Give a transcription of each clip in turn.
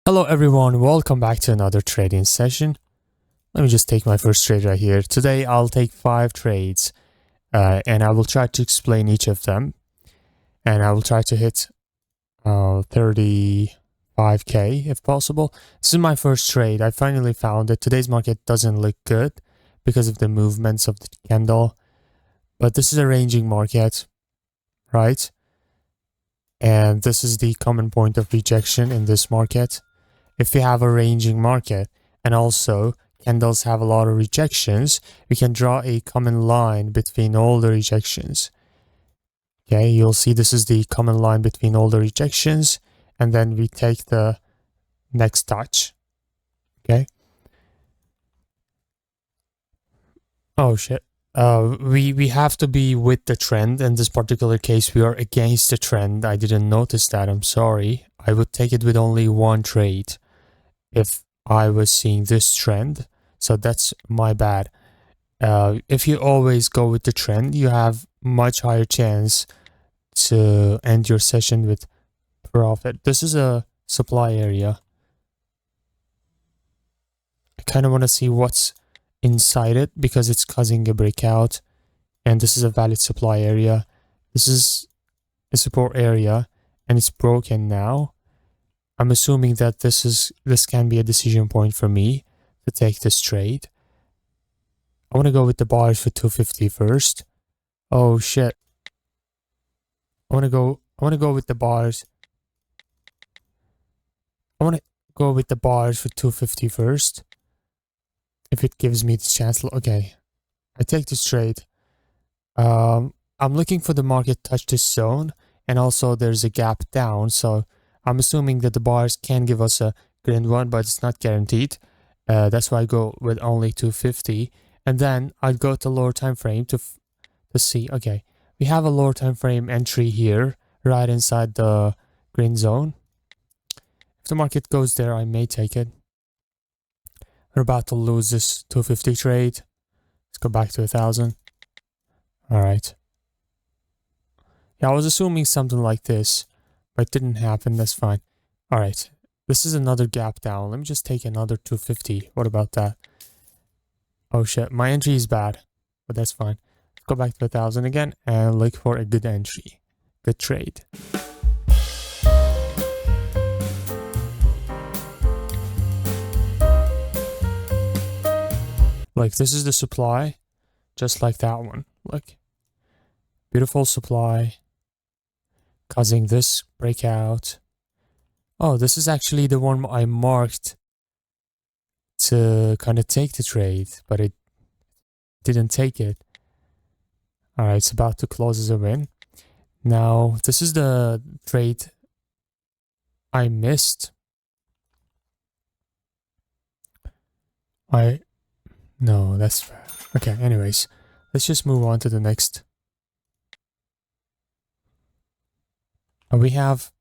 Hello everyone, welcome back to another trading session. Let me just take my first trade right here. Today I'll take 5 trades and I will try to explain each of them. And I will try to hit 35k if possible. This is my first trade. I finally found that today's market doesn't look good because of the movements of the candle. But this is a ranging market, right? And this is the common point of rejection in this market. If we have a ranging market and also candles have a lot of rejections, we can draw a common line between all the rejections. Okay, you'll see this is the common line between all the rejections, and then we take the next touch. Okay. Oh shit. We have to be with the trend. In this particular case, we are against the trend. I didn't notice that. I'm sorry. I would take it with only one trade if I was seeing this trend. So that's my bad. If you always go with the trend, you have much higher chance to end your session with profit. This is a supply area. I kind of want to see what's inside it because it's causing a breakout, and this is a valid supply area. This is a support area and it's broken now. I'm assuming that this can be a decision point for me to take this trade. I want to go with the bars for 250 first. Oh shit. I want to go with the bars. I want to go with the bars for 250 first. If it gives me the chance. Okay. I take this trade. I'm looking for the market touch this zone, and also there's a gap down, so I'm assuming that the bars can give us a grand one, but it's not guaranteed. That's why I go with only 250, and then I'd go to lower time frame to see. Okay, we have a lower time frame entry here, right inside the green zone. If the market goes there, I may take it. We're about to lose this 250 trade. Let's go back to 1,000. All right. Yeah, I was assuming something like this, but it didn't happen. That's fine. All right. This is another gap down. Let me just take another 250. What about that? Oh shit. My entry is bad, but that's fine. Let's go back to 1,000 again and look for a good entry. Good trade. Like, this is the supply, just like that one. Look. Beautiful supply. Causing this breakout. Oh, this is actually the one I marked to kind of take the trade, but it didn't take it. All right, it's about to close as a win. Now, this is the trade I missed. No, that's okay. Anyways, let's just move on to the next. We have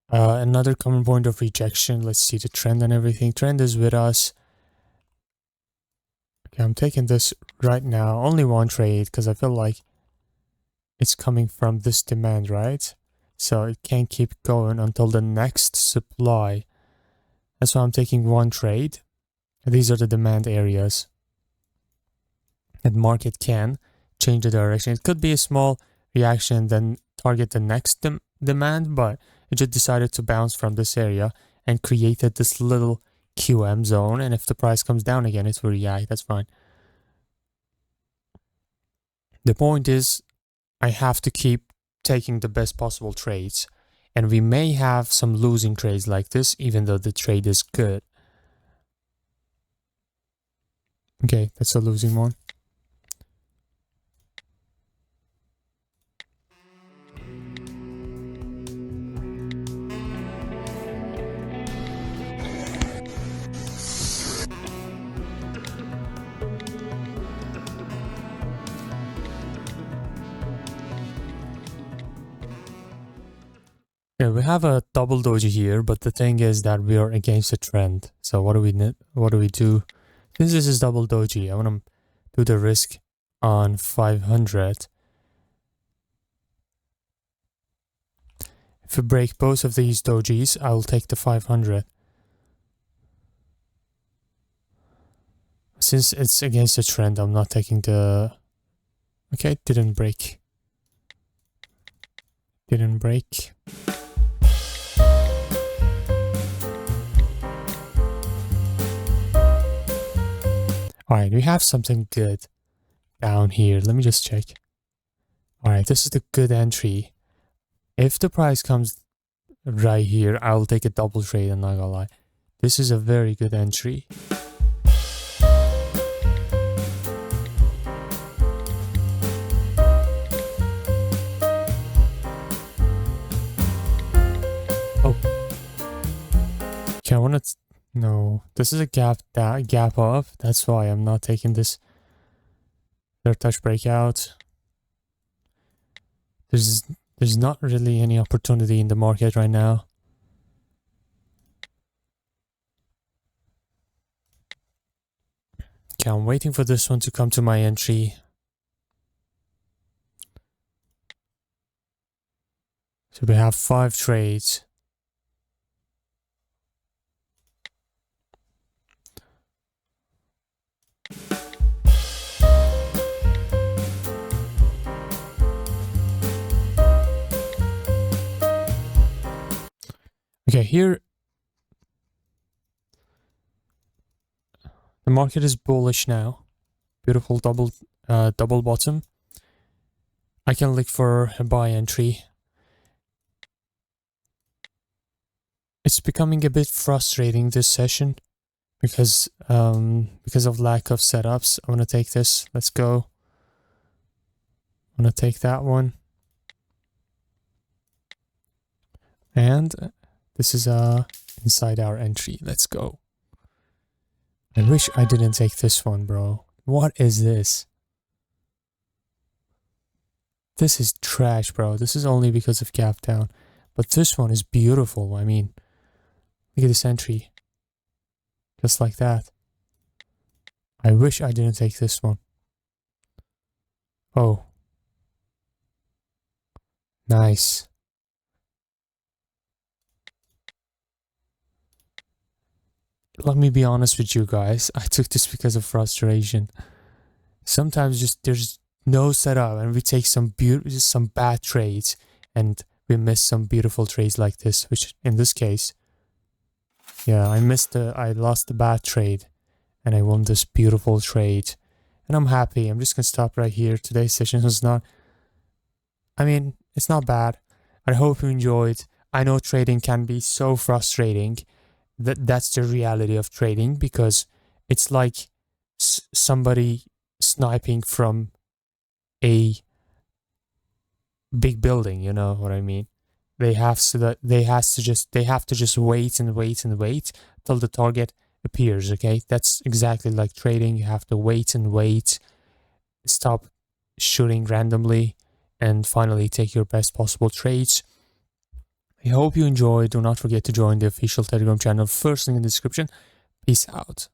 another common point of rejection. Let's see the trend and everything. Trend is with us. Okay, I'm taking this right now. Only one trade because I feel like it's coming from this demand, right? So it can't keep going until the next supply. That's why I'm taking one trade. These are the demand areas. And market can change the direction. It could be a small reaction, then target the next demand, but it just decided to bounce from this area and created this little QM zone. And if the price comes down again, it will react. That's fine. The point is, I have to keep taking the best possible trades. And we may have some losing trades like this, even though the trade is good. Okay, that's a losing one. Yeah, we have a double doji here, but the thing is that we are against the trend. So what do we do? Since this is double doji, I want to do the risk on 500. If we break both of these dojis, I'll take the 500. since it's against the trend, I'm not taking the... Okay, it didn't break. Didn't break. Alright, we have something good down here. Let me just check. Alright, this is the good entry. If the price comes right here, I'll take a double trade, I'm not gonna lie. This is a very good entry. Oh. Okay, I wanna... No, this is a gap up. That's why I'm not taking this third touch breakout. There's not really any opportunity in the market right now. Okay, I'm waiting for this one to come to my entry. So we have 5 trades. Okay, here the market is bullish now. Beautiful double bottom. I can look for a buy entry. It's becoming a bit frustrating this session because of lack of setups. I want to take this. Let's go. I want to take that one. And this is inside our entry. Let's go. I wish I didn't take this one, bro. What is this? This is trash, bro. This is only because of gap down. But this one is beautiful. I mean, look at this entry. Just like that. I wish I didn't take this one. Oh. Nice. Let me be honest with you guys. I took this because of frustration. Sometimes just there's no setup and we take some bad trades and we miss some beautiful trades like this, which in this case, yeah, I lost the bad trade and I won this beautiful trade and I'm happy. I'm just gonna stop right here. Today's session was not, I mean, it's not bad. I hope you enjoyed. I know trading can be so frustrating. That's the reality of trading, because it's like somebody sniping from a big building, you know what I mean? They have to just wait and wait and wait till the target appears, okay? That's exactly like trading. You have to wait and wait, stop shooting randomly, and finally take your best possible trades. I hope you enjoyed. Do not forget to join the official Telegram channel, first link in the description. Peace out.